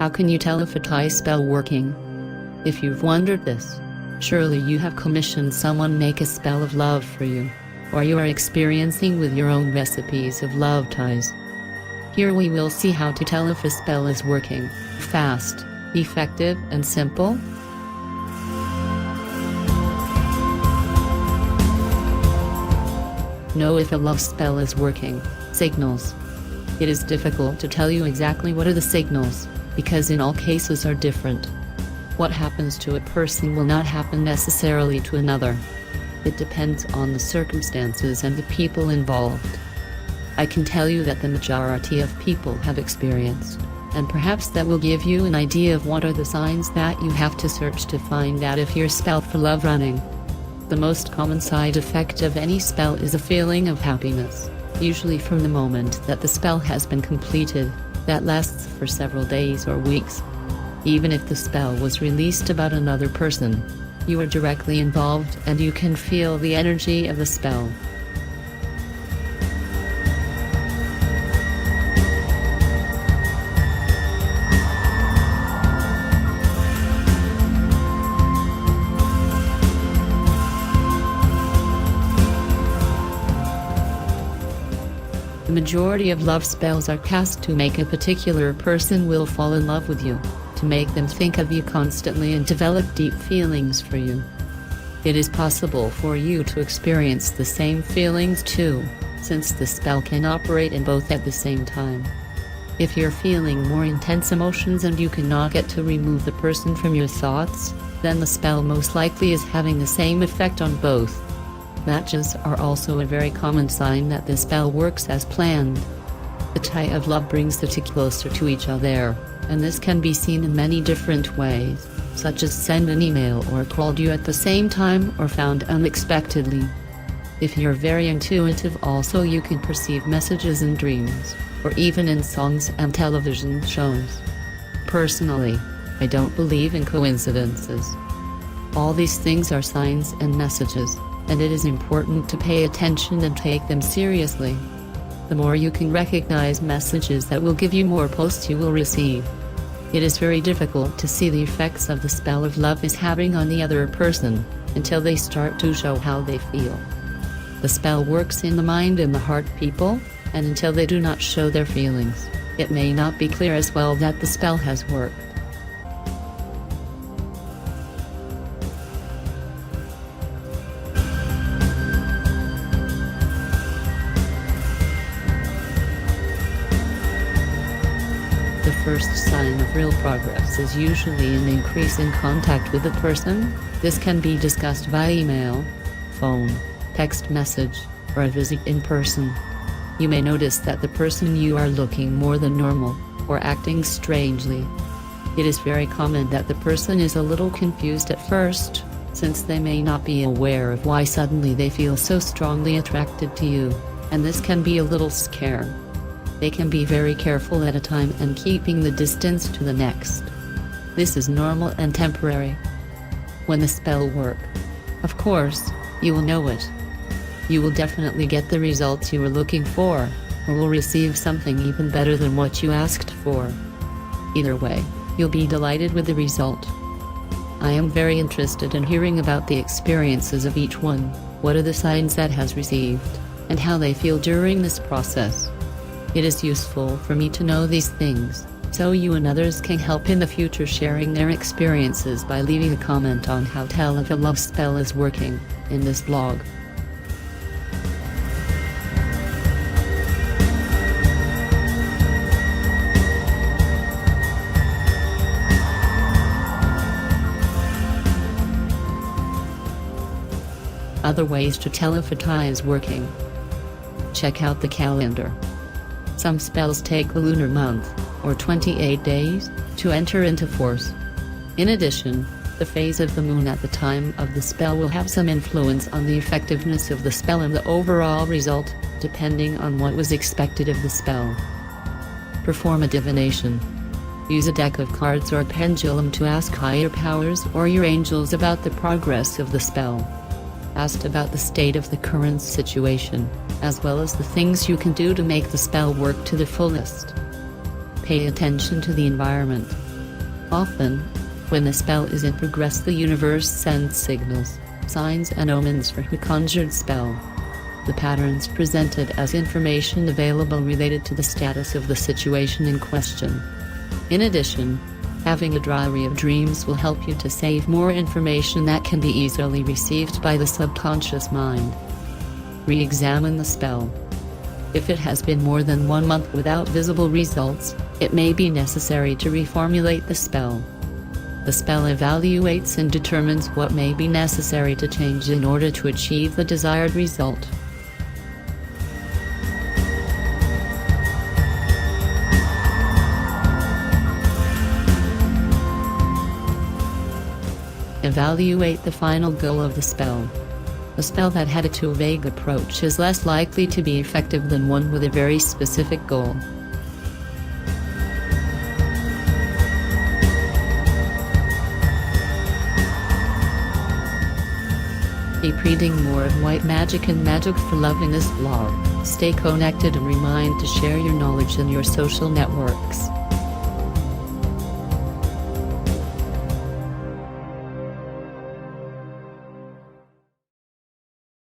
How can you tell if a Thai spell working? If you've wondered this, surely you have commissioned someone make a spell of love for you, or you are experiencing with your own recipes of love ties. Here we will see how to tell if a spell is working, fast, effective and simple. Know if a love spell is working. Signals. It is difficult to tell you exactly what are the signals, because in all cases are different. What happens to a person will not happen necessarily to another. It depends on the circumstances and the people involved. I can tell you that the majority of people have experienced, and perhaps that will give you an idea of what are the signs that you have to search to find out if your spell for love running. The most common side effect of any spell is a feeling of happiness, usually from the moment that the spell has been completed, that lasts for several days or weeks. Even if the spell was released about another person, you are directly involved and you can feel the energy of the spell. The majority of love spells are cast to make a particular person will fall in love with you, to make them think of you constantly and develop deep feelings for you. It is possible for you to experience the same feelings too, since the spell can operate in both at the same time. If you're feeling more intense emotions and you cannot get to remove the person from your thoughts, then the spell most likely is having the same effect on both. Matches are also a very common sign that the spell works as planned. The tie of love brings the two closer to each other, and this can be seen in many different ways, such as send an email or called you at the same time or found unexpectedly. If you're very intuitive also you can perceive messages in dreams, or even in songs and television shows. Personally, I don't believe in coincidences. All these things are signs and messages, and it is important to pay attention and take them seriously. The more you can recognize messages that will give you more posts you will receive. It is very difficult to see the effects of the spell of love is having on the other person, until they start to show how they feel. The spell works in the mind and the heart people, and until they do not show their feelings, it may not be clear as well that the spell has worked. The first sign of real progress is usually an increase in contact with the person. This can be discussed via email, phone, text message, or a visit in person. You may notice that the person you are looking more than normal, or acting strangely. It is very common that the person is a little confused at first, since they may not be aware of why suddenly they feel so strongly attracted to you, and this can be a little scary. They can be very careful at a time and keeping the distance to the next. This is normal and temporary. When the spell works, of course, you will know it. You will definitely get the results you were looking for, or will receive something even better than what you asked for. Either way, you'll be delighted with the result. I am very interested in hearing about the experiences of each one, what are the signs that has received, and how they feel during this process. It is useful for me to know these things, so you and others can help in the future sharing their experiences by leaving a comment on how tell if a love spell is working, in this blog. Other ways to tell if a tie is working. Check out the calendar. Some spells take the lunar month, or 28 days, to enter into force. In addition, the phase of the moon at the time of the spell will have some influence on the effectiveness of the spell and the overall result, depending on what was expected of the spell. Perform a divination. Use a deck of cards or a pendulum to ask higher powers or your angels about the progress of the spell. Ask about the state of the current situation, as well as the things you can do to make the spell work to the fullest. Pay attention to the environment. Often, when the spell is in progress, the universe sends signals, signs and omens for the conjured spell. The patterns presented as information available related to the status of the situation in question. In addition, having a diary of dreams will help you to save more information that can be easily received by the subconscious mind. Re-examine the spell. If it has been more than 1 month without visible results, it may be necessary to reformulate the spell. The spell evaluates and determines what may be necessary to change in order to achieve the desired result. Evaluate the final goal of the spell. A spell that had a too vague approach is less likely to be effective than one with a very specific goal. Keep reading more of white magic and magic for love in this blog. Stay connected and remind to share your knowledge in your social networks.